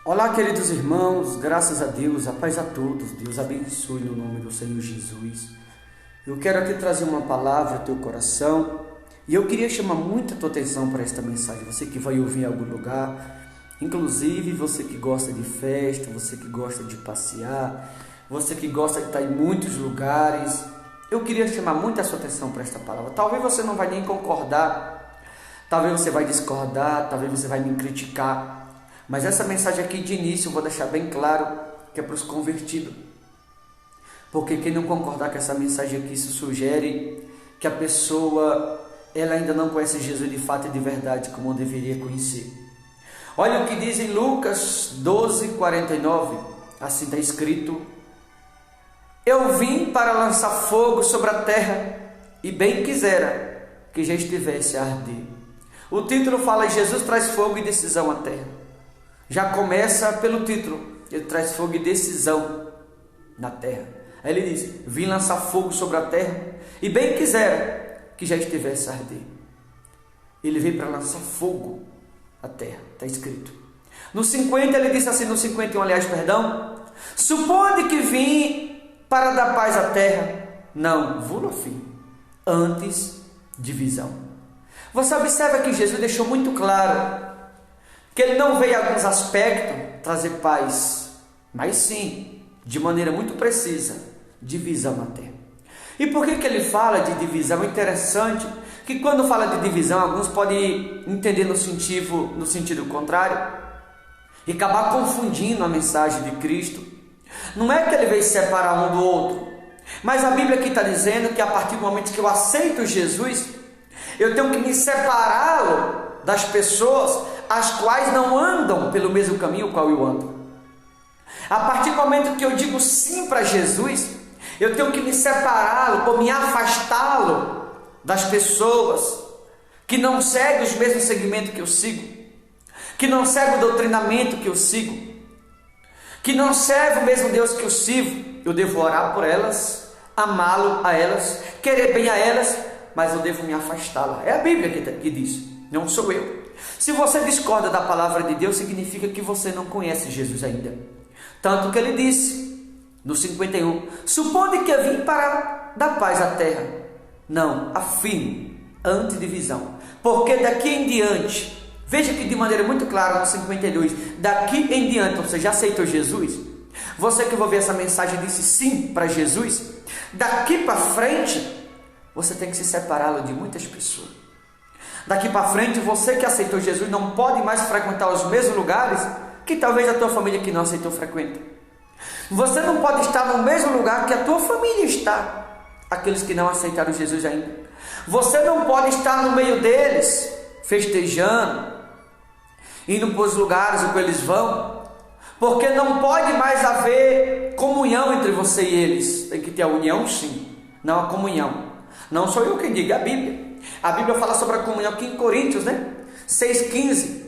Olá, queridos irmãos, graças a Deus, a paz a todos, Deus abençoe no nome do Senhor Jesus. Eu quero aqui trazer uma palavra ao teu coração e eu queria chamar muita tua atenção para esta mensagem. Você que vai ouvir em algum lugar, inclusive você que gosta de festa, você que gosta de passear, você que gosta de estar em muitos lugares, eu queria chamar muito a sua atenção para esta palavra. Talvez você não vai nem concordar, talvez você vai discordar, talvez você vai me criticar, mas essa mensagem aqui de início eu vou deixar bem claro que é para os convertidos. Porque quem não concordar com essa mensagem aqui, isso sugere que a pessoa ela ainda não conhece Jesus de fato e de verdade como deveria conhecer. Olha o que diz em Lucas 12:49, assim está escrito: Eu vim para lançar fogo sobre a terra, e bem quisera que já estivesse a arder. O título fala: Jesus traz fogo e decisão à terra. Já começa pelo título, ele traz fogo e decisão na terra. Aí ele diz: vim lançar fogo sobre a terra, e bem quisera que já estivesse a arder. Ele veio para lançar fogo à terra, está escrito. No 50 ele disse assim, no 51 aliás, perdão: suponde que vim para dar paz à terra, não, vulo fim, antes divisão. Você observa que Jesus deixou muito claro que ele não veio em alguns aspectos trazer paz, mas sim, de maneira muito precisa, divisão na terra. E por que ele fala de divisão? É interessante que quando fala de divisão, alguns podem entender no sentido contrário e acabar confundindo a mensagem de Cristo. Não é que ele veio separar um do outro, mas a Bíblia aqui está dizendo que a partir do momento que eu aceito Jesus, eu tenho que me separá-lo das pessoas as quais não andam pelo mesmo caminho qual eu ando. A partir do momento que eu digo sim para Jesus, eu tenho que me separá-lo, ou me afastá-lo das pessoas que não seguem os mesmos segmentos que eu sigo, que não seguem o doutrinamento que eu sigo, que não servem o mesmo Deus que eu sirvo. Eu devo orar por elas, amá-lo a elas, querer bem a elas, mas eu devo me afastá-la. É a Bíblia que diz, não sou eu. Se você discorda da palavra de Deus, significa que você não conhece Jesus ainda. Tanto que ele disse, no 51, suponde que eu vim para dar paz à terra, não, a fim, antidivisão. Porque daqui em diante, veja que de maneira muito clara no 52, daqui em diante, você já aceitou Jesus? Você que vai ver essa mensagem disse sim para Jesus? Daqui para frente, você tem que se separá-lo de muitas pessoas. Daqui para frente, você que aceitou Jesus não pode mais frequentar os mesmos lugares que talvez a tua família que não aceitou frequenta. Você não pode estar no mesmo lugar que a tua família está, aqueles que não aceitaram Jesus ainda. Você não pode estar no meio deles, festejando, indo para os lugares onde eles vão, porque não pode mais haver comunhão entre você e eles. Tem que ter a união, sim, não a comunhão. Não sou eu quem digo, é a Bíblia. A Bíblia fala sobre a comunhão aqui em Coríntios, 6,15.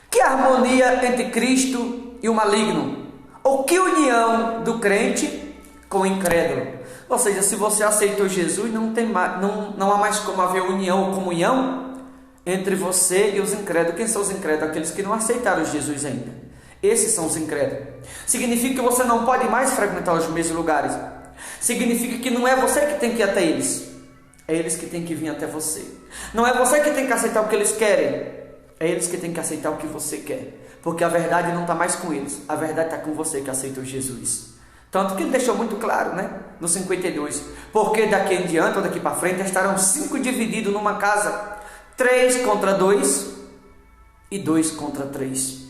Que harmonia entre Cristo e o maligno? Ou que união do crente com o incrédulo? Ou seja, se você aceitou Jesus, não há mais como haver união ou comunhão entre você e os incrédulos. Quem são os incrédulos? Aqueles que não aceitaram Jesus ainda. Esses são os incrédulos. Significa que você não pode mais frequentar os mesmos lugares. Significa que não é você que tem que ir até eles. É eles que têm que vir até você. Não é você que tem que aceitar o que eles querem. É eles que têm que aceitar o que você quer. Porque a verdade não está mais com eles. A verdade está com você que aceitou Jesus. Tanto que ele deixou muito claro, no 52. Porque daqui em diante, ou daqui para frente, estarão 5 divididos numa casa. 3 contra 2 e 2 contra 3.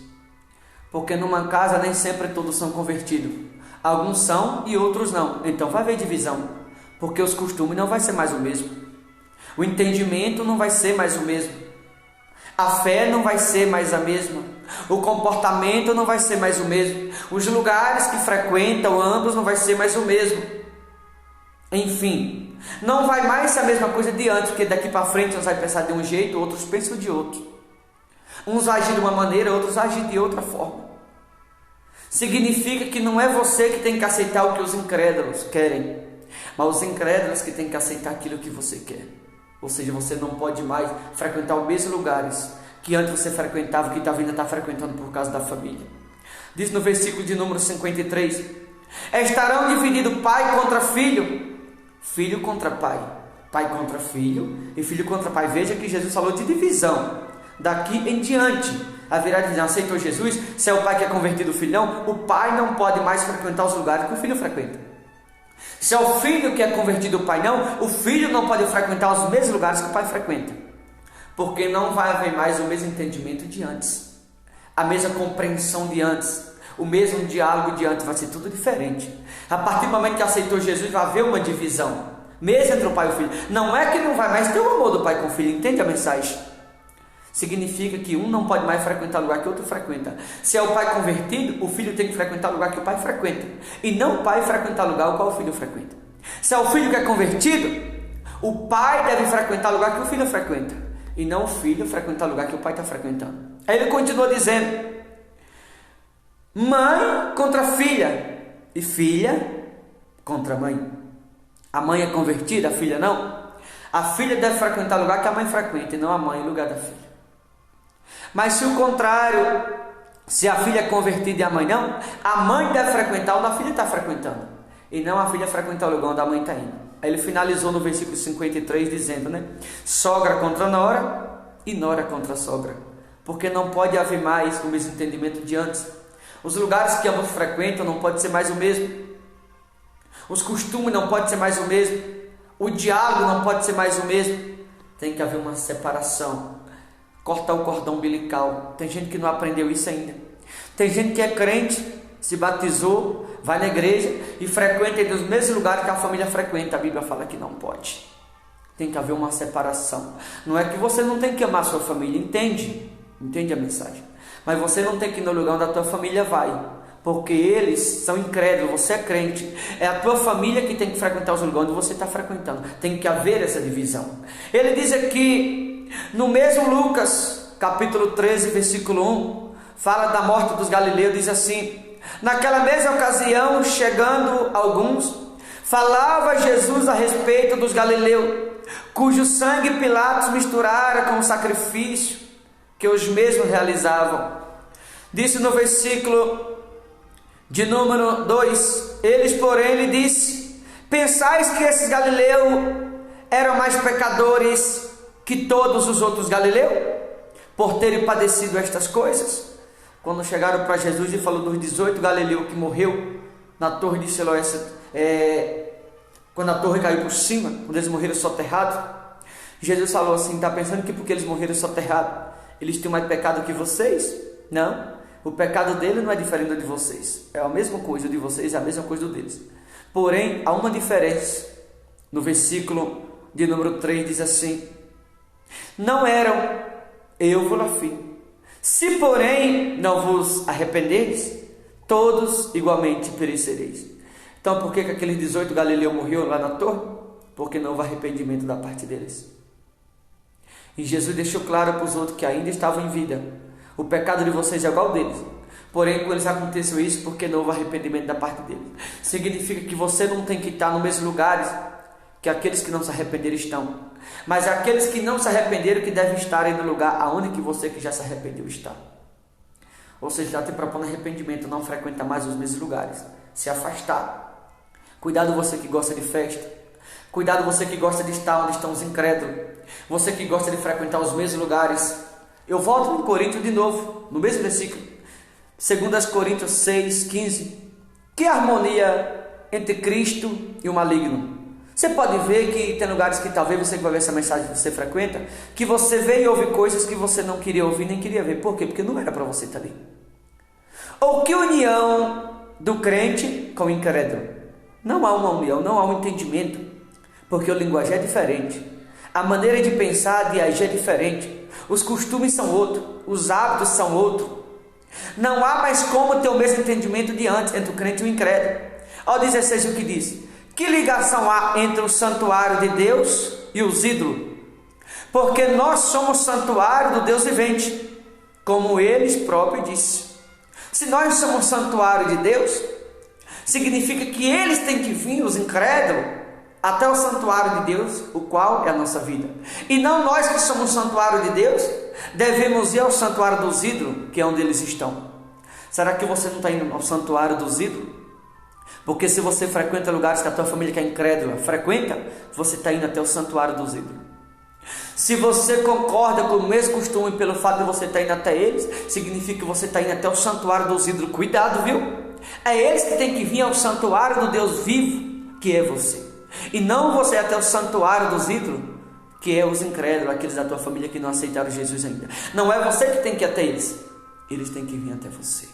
Porque numa casa nem sempre todos são convertidos. Alguns são e outros não. Então vai haver divisão. Porque os costumes não vai ser mais o mesmo. O entendimento não vai ser mais o mesmo. A fé não vai ser mais a mesma. O comportamento não vai ser mais o mesmo. Os lugares que frequentam ambos não vai ser mais o mesmo. Enfim, não vai mais ser a mesma coisa de antes, porque daqui para frente uns vai pensar de um jeito, outros pensam de outro. Uns agem de uma maneira, outros agem de outra forma. Significa que não é você que tem que aceitar o que os incrédulos querem, mas os incrédulos que têm que aceitar aquilo que você quer. Ou seja, você não pode mais frequentar os mesmos lugares que antes você frequentava, que talvez ainda está frequentando por causa da família. Diz no versículo de número 53: estarão divididos pai contra filho, filho contra pai, pai contra filho e filho contra pai. Veja que Jesus falou de divisão. Daqui em diante haverá divisão. Aceitou Jesus? Se é o pai que é convertido, o filho não, o pai não pode mais frequentar os lugares que o filho frequenta. Se é o filho que é convertido, o pai não, o filho não pode frequentar os mesmos lugares que o pai frequenta, porque não vai haver mais o mesmo entendimento de antes, a mesma compreensão de antes, o mesmo diálogo de antes, vai ser tudo diferente. A partir do momento que aceitou Jesus, vai haver uma divisão, mesmo entre o pai e o filho. Não é que não vai mais ter o amor do pai com o filho, entende a mensagem? Significa que um não pode mais frequentar o lugar que o outro frequenta. Se é o pai convertido, o filho tem que frequentar o lugar que o pai frequenta, e não o pai frequentar o lugar ao qual o filho frequenta. Se é o filho que é convertido, o pai deve frequentar o lugar que o filho frequenta, e não o filho frequentar o lugar que o pai está frequentando. Aí ele continua dizendo: mãe contra filha e filha contra mãe. A mãe é convertida, a filha não. A filha deve frequentar o lugar que a mãe frequenta, e não a mãe o lugar da filha. Mas se o contrário, se a filha é convertida e a mãe não, a mãe deve frequentar onde a filha está frequentando, e não a filha frequentar o lugar onde a mãe está indo. Aí ele finalizou no versículo 53 dizendo, sogra contra nora e nora contra sogra, porque não pode haver mais o mesmo entendimento de antes. Os lugares que ambos frequentam não pode ser mais o mesmo, os costumes não podem ser mais o mesmo, o diálogo não pode ser mais o mesmo. Tem que haver uma separação, cortar o cordão umbilical. Tem gente que não aprendeu isso ainda. Tem gente que é crente, se batizou, vai na igreja e frequenta nos mesmos lugares que a família frequenta. A Bíblia fala que não pode. Tem que haver uma separação. Não é que você não tem que amar a sua família, entende a mensagem, mas você não tem que ir no lugar onde a tua família vai, porque eles são incrédulos, você é crente. É a tua família que tem que frequentar os lugares onde você está frequentando. Tem que haver essa divisão. Ele diz aqui, no mesmo Lucas, capítulo 13, versículo 1, fala da morte dos galileus, diz assim: naquela mesma ocasião, chegando alguns, falava Jesus a respeito dos galileus, cujo sangue Pilatos misturara com o sacrifício que os mesmos realizavam. Disse no versículo de número 2, eles, porém, lhe disse: pensais que esses galileus eram mais pecadores que todos os outros galileus, por terem padecido estas coisas? Quando chegaram para Jesus e falou dos 18 galileus que morreu na torre de Siloé, quando a torre caiu por cima, quando eles morreram soterrados, Jesus falou assim: está pensando que porque eles morreram soterrados, eles têm mais pecado que vocês? Não. O pecado dele não é diferente do de vocês. É a mesma coisa, o de vocês é a mesma coisa do deles. Porém, há uma diferença. No versículo de número 3 diz assim: não eram, eu vos afirmo, se porém não vos arrependeres, todos igualmente perecereis. Então, por que aqueles 18 galileus morreram lá na torre? Porque não houve arrependimento da parte deles. E Jesus deixou claro para os outros que ainda estavam em vida: o pecado de vocês é igual ao deles. Porém, com eles aconteceu isso porque não houve arrependimento da parte deles. Significa que você não tem que estar nos mesmos lugares que aqueles que não se arrependeram estão, mas aqueles que não se arrependeram que devem estar aí no lugar aonde que você que já se arrependeu está. Ou seja, já te propondo arrependimento, não frequenta mais os mesmos lugares, se afastar. Cuidado você que gosta de festa, cuidado você que gosta de estar onde estão os incrédulos, você que gosta de frequentar os mesmos lugares. Eu volto no Coríntios de novo, no mesmo versículo, 2 Coríntios 6, 15. Que harmonia entre Cristo e o maligno. Você pode ver que tem lugares que talvez você que vai ver essa mensagem que você frequenta, que você vê e ouve coisas que você não queria ouvir nem queria ver. Por quê? Porque não era para você estar ali. Ou que união do crente com o incrédulo. Não há uma união, não há um entendimento, porque o linguagem é diferente, a maneira de pensar, de agir é diferente, os costumes são outros, os hábitos são outros. Não há mais como ter o mesmo entendimento de antes entre o crente e o incrédulo. Olha o 16 o que diz: que ligação há entre o santuário de Deus e os ídolos? Porque nós somos santuário do Deus vivente, como eles próprios disse. Se nós somos santuário de Deus, significa que eles têm que vir, os incrédulos, até o santuário de Deus, o qual é a nossa vida. E não nós que somos santuário de Deus, devemos ir ao santuário dos ídolos, que é onde eles estão. Será que você não está indo ao santuário dos ídolos? Porque se você frequenta lugares que a tua família que é incrédula frequenta, você está indo até o santuário dos ídolos. Se você concorda com o mesmo costume pelo fato de você estar indo até eles, significa que você está indo até o santuário dos ídolos. Cuidado, viu? É eles que têm que vir ao santuário do Deus vivo, que é você. E não você até o santuário dos ídolos, que é os incrédulos, aqueles da tua família que não aceitaram Jesus ainda. Não é você que tem que ir até eles. Eles têm que vir até você.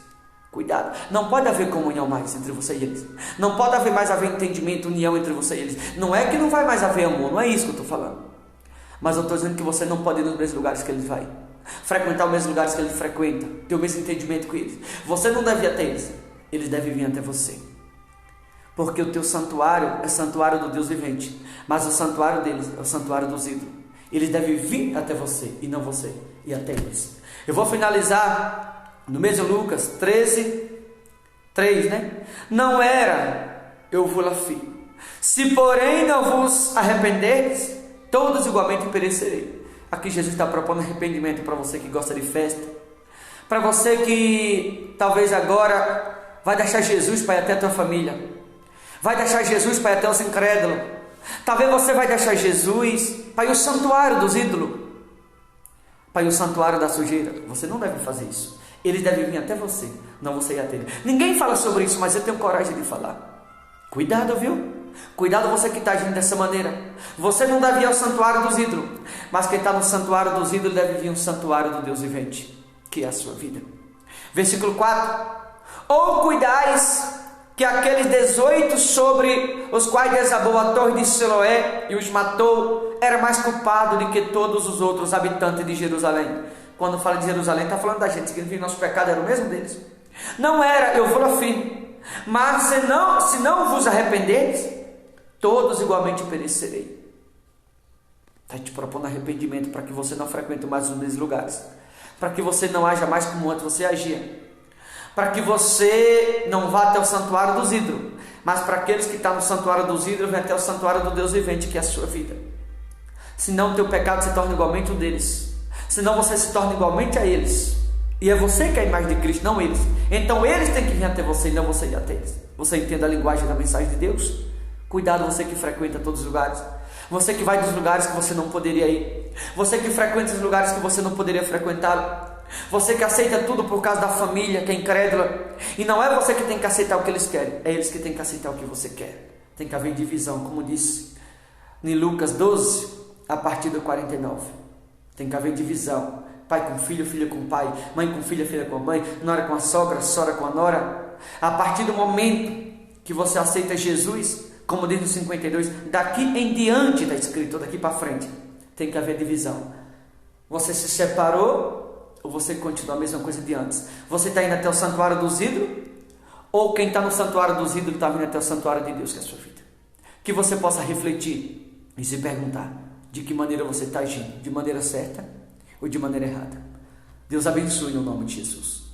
Cuidado, não pode haver comunhão mais entre você e eles. Não pode haver mais entendimento, união entre você e eles. Não é que não vai mais haver amor, não é isso que eu estou falando. Mas eu estou dizendo que você não pode ir nos mesmos lugares que eles vai, frequentar os mesmos lugares que ele frequenta, ter o mesmo entendimento com eles. Você não deve ir até eles, eles devem vir até você. Porque o teu santuário é santuário do Deus vivente, mas o santuário deles é o santuário dos ídolos. Eles devem vir até você e não você ir até eles. Eu vou finalizar no mesmo Lucas 13, 3, né? Não era, eu vos afirmo, se porém não vos arrependerdes, todos igualmente perecerei. Aqui Jesus está propondo arrependimento para você que gosta de festa, para você que talvez agora vai deixar Jesus para ir até a tua família, vai deixar Jesus para ir até os incrédulos. Talvez você vai deixar Jesus para ir ao santuário dos ídolos, para ir ao santuário da sujeira. Você não deve fazer isso. Eles devem vir até você, não você ir até ele. Ninguém fala sobre isso, mas eu tenho coragem de falar. Cuidado, viu? Cuidado você que está agindo dessa maneira. Você não deve ir ao santuário dos ídolos, mas quem está no santuário dos ídolos deve vir ao santuário do Deus vivente, que é a sua vida. Versículo 4. Ou cuidais que aqueles 18 sobre os quais desabou a torre de Siloé e os matou, era mais culpado do que todos os outros habitantes de Jerusalém. Quando fala de Jerusalém, está falando da gente, significa que nosso pecado era o mesmo deles. Não era, eu vou afirmo, mas se não vos arrependeres, todos igualmente perecerei. Está te propondo arrependimento para que você não frequente mais os mesmos lugares, para que você não haja mais como antes você agia, para que você não vá até o santuário dos ídolos, mas para aqueles que estão no santuário dos ídolos, vem até o santuário do Deus vivente, que é a sua vida. Senão o teu pecado se torna igualmente o deles, senão você se torna igualmente a eles, e é você que é a imagem de Cristo, não eles. Então eles têm que vir até você e não você ir até eles. Você entende a linguagem da mensagem de Deus? Cuidado você que frequenta todos os lugares, você que vai dos lugares que você não poderia ir, você que frequenta os lugares que você não poderia frequentar, você que aceita tudo por causa da família, que é incrédula. E não é você que tem que aceitar o que eles querem, é eles que têm que aceitar o que você quer. Tem que haver divisão, como disse em Lucas 12, a partir do 49. Tem que haver divisão, pai com filho, filho com pai, mãe com filha, filha com mãe, nora com a sogra com a nora. A partir do momento que você aceita Jesus, como diz no 52, daqui em diante está escrito, daqui para frente, tem que haver divisão. Você se separou ou você continua a mesma coisa de antes? Você está indo até o santuário dos ídolos, ou quem está no santuário dos ídolos está vindo até o santuário de Deus, que é a sua vida? Que você possa refletir e se perguntar de que maneira você está agindo, de maneira certa ou de maneira errada. Deus abençoe no nome de Jesus.